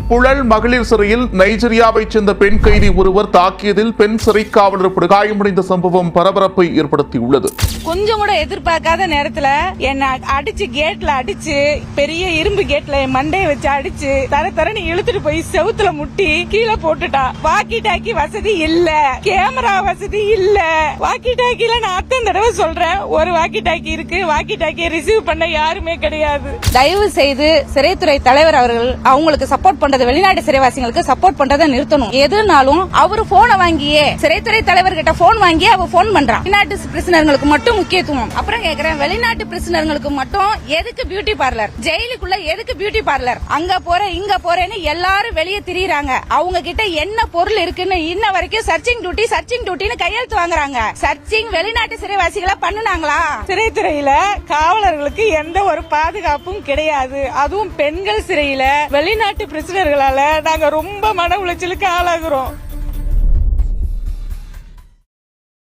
புழல் மகளிர் சிறையில் நைஜீரியாவைச் சேர்ந்த பெண் கைதி ஒருவர் தாக்கியதில் பெண் சிறை காவலர் படுகாயமடைந்த சம்பவம் பரபரப்பை ஏற்படுத்தியுள்ளது. கொஞ்சம் கூட எதிர்பார்க்காத நேரத்துல என்ன அடிச்சு கேட்ல அடிச்சு பெரிய இரும்பு கேட்ல மண்டையை வச்சு அடிச்சு தரன்னு இழுத்துட்டு போய் செவுத்துல முட்டி கீழே போட்டுட்டா. வாக்கி டாக்கி வசதி இல்ல, கேமரா வசதி இல்ல. வாக்கி டாக்கில நான் அத்தனை தடவை சொல்றேன், ஒரு வாக்கி டாக்கி இருக்கு, வாக்கி டாக்கியை ரிசீவ் பண்ண யாருமே கிடையாது. தயவு செய்து சிறைத்துறை தலைவர் அவர்கள் அவங்களுக்கு சப்போர்ட் பண்றது, வெளிநாட்டு சிறைவாசிகளுக்கு சப்போர்ட் பண்றதை நிறுத்தணும். எதுனாலும் அவரு போனை வாங்கியே, சிறைத்துறை தலைவர் கிட்ட போன் வாங்கி அவ போன் பண்றான். வெளிநாட்டு பிரிசனர்களுக்கு மட்டும் முக்கியத்துவம். அப்புறம் கேக்குறேன், வெளிநாட்டு பிரிசனர்களுக்கு மட்டும் எதுக்கு பியூட்டி பார்லர்? ஜெயிலுக்குள்ள எதுக்கு பியூட்டி பார்லர்? அங்க போற இங்க போறேன்னு எல்லாரும் வெளியே திரியுறாங்க. அவங்க கிட்ட என்ன பொருள் இருக்குன்னு இன்ன வரைக்கும் சர்ச்சிங் டியூட்டின்னு கையெழுத்து வாங்குறாங்க. சர்ச்சிங் வெளிநாட்டு சிறைவாசிகளை பண்ணுனாங்களா? சிறைத்துறையில காவலர்களுக்கு எந்த ஒரு பாதுகாப்பும் கிடையாது. அதுவும் பெண்கள் சிறையில வெளிநாட்டு பிரிசனர்களால நாங்க ரொம்ப மன உளைச்சலுக்கு ஆளாகிறோம்.